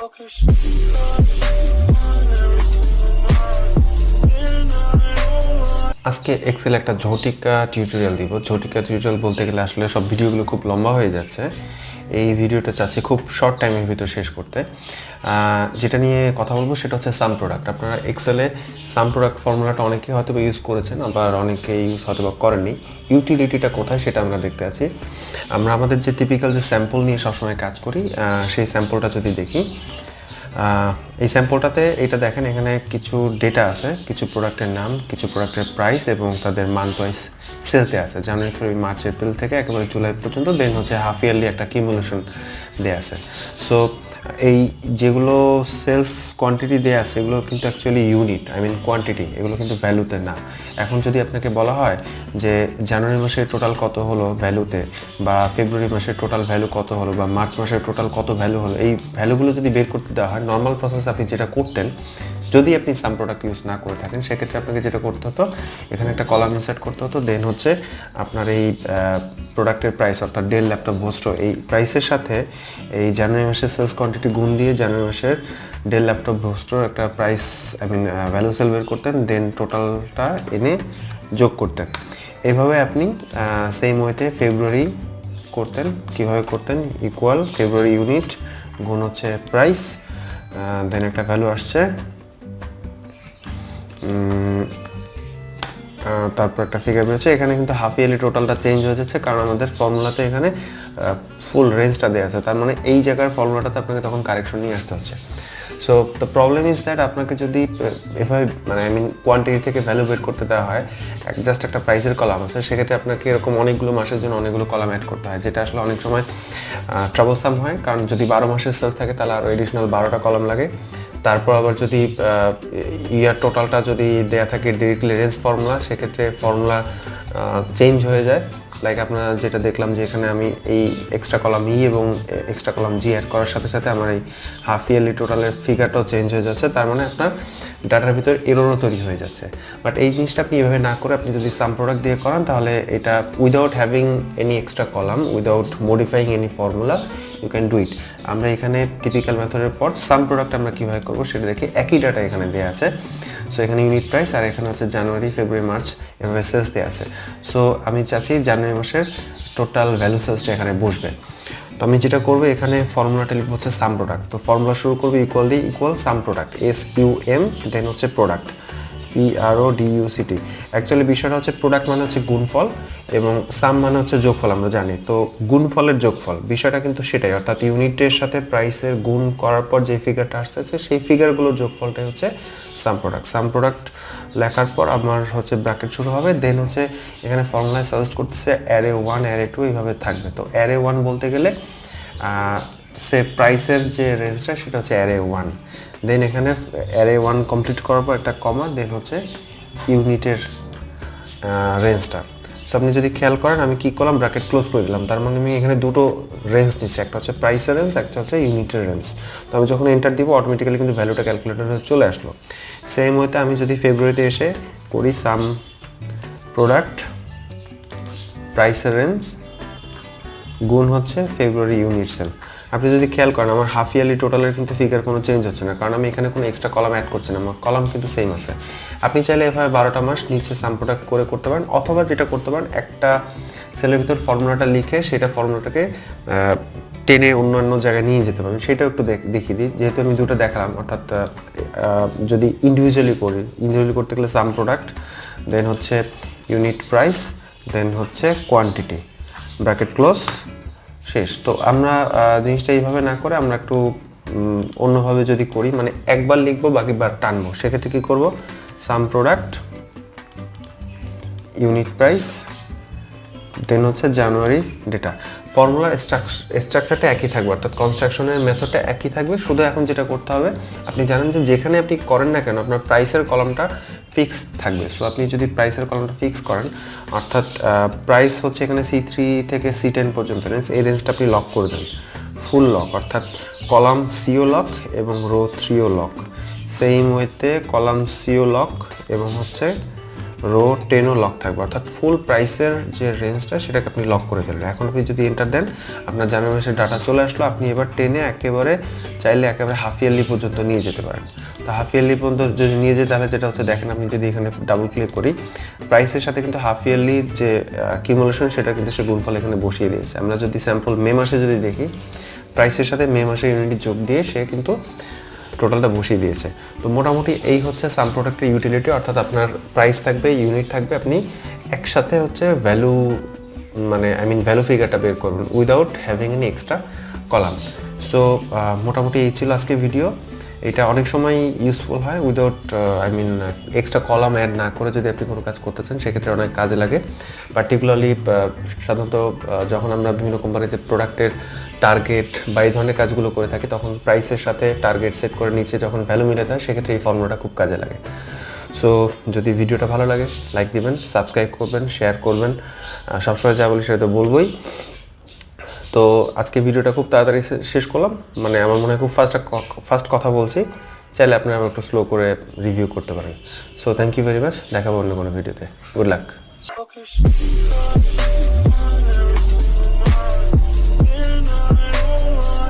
আজকে এক্সেল একটা ঝটিকা টিউটোরিয়াল দিব। ঝটিকা টিউটোরিয়াল বলতে গেলে আসলে সব ভিডিওগুলো খুব লম্বা হয়ে যাচ্ছে। এই ভিডিওটা চাচ্ছি খুব শর্ট টাইমের ভিতর শেষ করতে। যেটা নিয়ে কথা বলবো সেটা হচ্ছে সাম প্রোডাক্ট। আপনারা এক্সেলে সাম প্রোডাক্ট ফর্মুলাটা অনেকেই হয়তো ইউজ করেছেন, আবার অনেকে ইউজ হয়তো বা করেননি। ইউটিলিটিটা কোথায় সেটা আমরা দেখতে আছি। আমরা আমাদের যে টিপিক্যাল যে স্যাম্পল নিয়ে সবসময় কাজ করি, সেই স্যাম্পলটা যদি দেখি, এই স্যাম্পলটাতে এটা দেখেন, এখানে কিছু ডেটা আছে, কিছু প্রোডাক্টের নাম, কিছু প্রোডাক্টের প্রাইস এবং তাদের মান্থ ওয়াইজ সেলতে আছে, জানুয়ারি, ফেব্রুয়ারি, মার্চ, এপ্রিল থেকে একেবারে জুলাই পর্যন্ত। দেন হচ্ছে হাফ ইয়ারলি একটা কিউমুলেশন দেওয়া আছে। সো এই যেগুলো সেলস কোয়ান্টিটি দেওয়া আছে এগুলো কিন্তু অ্যাকচুয়ালি ইউনিট, কোয়ান্টিটি, এগুলো কিন্তু ভ্যালুতে না। এখন যদি আপনাকে বলা হয় যে জানুয়ারি মাসের টোটাল কত হলো ভ্যালুতে, বা ফেব্রুয়ারি মাসের টোটাল ভ্যালু কত হলো, বা মার্চ মাসের টোটাল কত ভ্যালু হলো, এই ভ্যালুগুলো যদি বের করতে দেওয়া হয়, নর্মাল প্রসেস আপনি যেটা করতেন, যদি আপনি সাম প্রোডাক্ট ইউজ না করে থাকেন, সেক্ষেত্রে আপনাকে যেটা করতে হতো, এখানে একটা কলাম ইনসার্ট করতে হতো। দেন হচ্ছে আপনার এই প্রোডাক্টের প্রাইস, অর্থাৎ ডেল, ল্যাপটপ, ভোস্টো, এই প্রাইসের সাথে এই জানুয়ারি মাসের সেলস কোয়ান্টিটি গুণ দিয়ে জানুয়ারি মাসের ডেল, ল্যাপটপ, ভোস্টোর একটা প্রাইস ভ্যালু সেল বের করতেন। দেন টোটালটা এনে যোগ করতেন। এইভাবে আপনি সেম ওয়েতে ফেব্রুয়ারি করতেন। কিভাবে করতেন? ইকুয়াল ফেব্রুয়ারি ইউনিট গুণ হচ্ছে প্রাইস, দেন একটা ভ্যালু আসছে, তারপর একটা ফিগার বেরোচ্ছে। এখানে কিন্তু হাফ ইয়ারলি টোটালটা চেঞ্জ হয়ে যাচ্ছে, কারণ আমাদের ফর্মুলাতে এখানে ফুল রেঞ্জটা দেওয়া আছে। তার মানে এই জায়গার ফর্মুলাটাতে আপনাকে তখন কারেকশন নিয়ে আসতে হচ্ছে। So the problem is that আপনাকে যদি এভাবে কোয়ান্টিটি থেকে ভ্যালু বের করতে দেওয়া হয়, জাস্ট একটা প্রাইসের কলাম আছে, সেক্ষেত্রে আপনাকে এরকম অনেকগুলো মাসের জন্য অনেকগুলো কলাম অ্যাড করতে হয়, যেটা আসলে অনেক সময় ট্রাবলসাম হয়। কারণ যদি 12 মাসের সেলস থাকে তাহলে আরও এডিশনাল 12টা কলাম লাগে। তারপর আবার যদি ইয়ার টোটালটা যদি দেয়া থাকে ডিরেক্টলি রেঞ্জ ফর্মুলা, সেক্ষেত্রে ফর্মুলা চেঞ্জ হয়ে যায়। লাইক আপনারা যেটা দেখলাম যে এখানে আমি এই এক্সট্রা কলাম ই এবং এক্সট্রা কলাম জি অ্যাড করার সাথে সাথে আমার এই হাফ ইয়ারলি টোটালের ফিগারটাও চেঞ্জ হয়ে যাচ্ছে। তার মানে আপনার ডাটার ভিতরে এররও তৈরি হয়ে যাচ্ছে। বাট এই জিনিসটা আপনি এভাবে না করে আপনি যদি সাম প্রোডাক্ট দিয়ে করান, তাহলে এটা without having any extra column, without modifying any formula, you can do it. আমরা এখানে টিপিক্যাল মেথডের পর সাম প্রোডাক্ট আমরা কীভাবে করবো সেটা দেখি। একই ডাটা এখানে দেওয়া আছে। সো এখানে ইউনিট প্রাইস, আর এখানে হচ্ছে জানুয়ারি, ফেব্রুয়ারি, মার্চ এভাবে সেলস দেওয়া আছে। সো আমি চাচ্ছি জানুয়ারি মাসের টোটাল ভ্যালু সেলসটা এখানে বসবে। তো আমি যেটা করবো, এখানে ফর্মুলাটা লিখবো হচ্ছে সাম প্রোডাক্ট। তো ফর্মুলা শুরু করবো ইকুয়াল দিয়ে, ইকুয়াল সাম প্রোডাক্ট, SUM, দেন হচ্ছে প্রোডাক্ট, PRODUCT। অ্যাকচুয়ালি বিষয়টা হচ্ছে প্রোডাক্ট মানে হচ্ছে গুণফল এবং সাম মানে হচ্ছে যোগফল, আমরা জানি। তো গুণফলের যোগফল বিষয়টা কিন্তু সেটাই, অর্থাৎ ইউনিটের সাথে প্রাইসের গুণ করার পর যে ফিগারটা আসতেছে সেই ফিগারগুলোর যোগফলটাই হচ্ছে সাম প্রোডাক্ট। সাম প্রোডাক্ট লেখার পর আমার হচ্ছে ব্র্যাকেট শুরু হবে। দেন হচ্ছে এখানে ফর্মুলায় সাজেস্ট করতেছে অ্যারে 1, অ্যারে 2 এইভাবে থাকবে। তো অ্যারে 1 বলতে গেলে সে প্রাইসের যে রেঞ্জটা সেটা হচ্ছে অ্যারে 1। দেন এখানে অ্যারে 1 কমপ্লিট করার পর একটা কমা, দেন হচ্ছে ইউনিটের রেঞ্জটা। সো আপনি যদি খেয়াল করেন, আমি কি করলাম, ব্র্যাকেট ক্লোজ করে দিলাম। তার মানে আমি এখানে দুটো রেঞ্জ নিচ্ছি, একটা হচ্ছে প্রাইসের রেঞ্জ, একটা হচ্ছে ইউনিটের রেঞ্জ। তো আমি যখন এন্টার দিব, অটোমেটিক্যালি কিন্তু ভ্যালুটা ক্যালকুলেটরে চলে আসলো। সেম ওয়েতে আমি যদি ফেব্রুয়ারিতে এসে করি সাম প্রোডাক্ট প্রাইসের রেঞ্জ গুণ হচ্ছে ফেব্রুয়ারি ইউনিট সেল, আপনি যদি খেয়াল করেন আমার হাফ ইয়ারলি টোটালের কিন্তু ফিগার কোনো চেঞ্জ হচ্ছে না, কারণ আমি এখানে কোনো এক্সট্রা কলাম অ্যাড করছি না, আমার কলাম কিন্তু সেম আছে। আপনি চাইলে এভাবে 12টা মাস নিচে সাম প্রোডাক্ট করে করতে পারেন, অথবা যেটা করতে পারেন, একটা সেলের ভিতর ফর্মুলাটা লিখে সেটা ফর্মুলাটাকে টেনে অন্যান্য জায়গায় নিয়ে যেতে পারবেন। সেটাও একটু দেখিয়ে দিই, যেহেতু আমি দুটো দেখালাম। অর্থাৎ যদি ইন্ডিভিজুয়ালি করতে গেলে সাম প্রোডাক্ট, দেন হচ্ছে ইউনিট প্রাইস, দেন হচ্ছে কোয়ান্টিটি, ব্র্যাকেট ক্লোজ, শেষ। তো আমরা জিনিসটা এইভাবে না করে আমরা একটু অন্যভাবে যদি করি, মানে একবার লিখবো বাকিবার টানবো, সেক্ষেত্রে কী করবো, সাম প্রোডাক্ট ইউনিট প্রাইস, দেন হচ্ছে জানুয়ারি ডেটা। ফর্মুলার স্ট্রাকচারটা একই থাকবে, অর্থাৎ কনস্ট্রাকশনের মেথডটা একই থাকবে। শুধু এখন যেটা করতে হবে, আপনি জানেন যে যেখানে আপনি করেন না কেন আপনার প্রাইসের কলামটা ফিক্স থাকবে। সো আপনি যদি প্রাইসের কলামটা ফিক্স করেন, অর্থাৎ প্রাইস হচ্ছে এখানে C3 থেকে C10 পর্যন্ত রেঞ্জ, এই রেঞ্জটা আপনি লক করে দেন, ফুল লক, অর্থাৎ কলাম CO লক এবং রো 3ও লক। সেম ওয়েতে কলাম CO লক এবং হচ্ছে রো 10ও লক থাকবে, অর্থাৎ ফুল প্রাইসের যে রেঞ্জটা সেটাকে আপনি লক করে দিলেন। এখন আপনি যদি এন্টার দেন আপনার জানুয়ারি মাসের ডাটা চলে আসলো, আপনি এবার টেনে একেবারে চাইলে একেবারে হাফ ইয়ারলি পর্যন্ত নিয়ে যেতে পারেন। তো হাফ ইয়ারলি পর্যন্ত যদি নিয়ে যেতে তাহলে যেটা হচ্ছে দেখেন, আমি যদি এখানে ডাবল ক্লিক করি প্রাইসের সাথে কিন্তু হাফ ইয়ারলির যে কিউমুলেশন সেটা কিন্তু সে গুণফল এখানে বসিয়ে দিয়েছে। আমরা যদি স্যাম্পল মে মাসে যদি দেখি প্রাইসের সাথে মে মাসে ইউনিট যোগ দিয়ে সে কিন্তু টোটালটা বসিয়ে দিয়েছে। তো মোটামুটি এই হচ্ছে সাম প্রোডাক্টের ইউটিলিটি, অর্থাৎ আপনার প্রাইস থাকবে, ইউনিট থাকবে, আপনি একসাথে হচ্ছে ভ্যালু মানে ভ্যালু ফিগারটা বের করবেন without having any extra column. So মোটামুটি এই ছিল আজকে ভিডিও। এটা অনেক সময় ইউজফুল হয় উইদাউট এক্সট্রা কলাম অ্যাড না করে যদি আপনি কোনো কাজ করতে চান সেক্ষেত্রে অনেক কাজে লাগে। পার্টিকুলারলি সাধারণত যখন আমরা বিভিন্ন কোম্পানিতে প্রোডাক্টের টার্গেট বা এই ধরনের কাজগুলো করে থাকি তখন প্রাইসের সাথে টার্গেট সেট করে নিচে যখন ভ্যালু মিলাতে হয় সেক্ষেত্রে এই ফর্মুলাটা খুব কাজে লাগে। সো যদি ভিডিওটা ভালো লাগে লাইক দিবেন, সাবস্ক্রাইব করবেন, শেয়ার করবেন, সবসময় যা বলি সেটা তো বলবোই। তো আজকে ভিডিওটা খুব তাড়াতাড়ি শেষ করলাম, আমার মনে হয় খুব ফাস্ট কথা বলছি, চাইলে আপনারা একটু স্লো করে রিভিউ করতে পারেন। So thank you very much, দেখাবো অন্য কোনো ভিডিওতে। গুড লাক।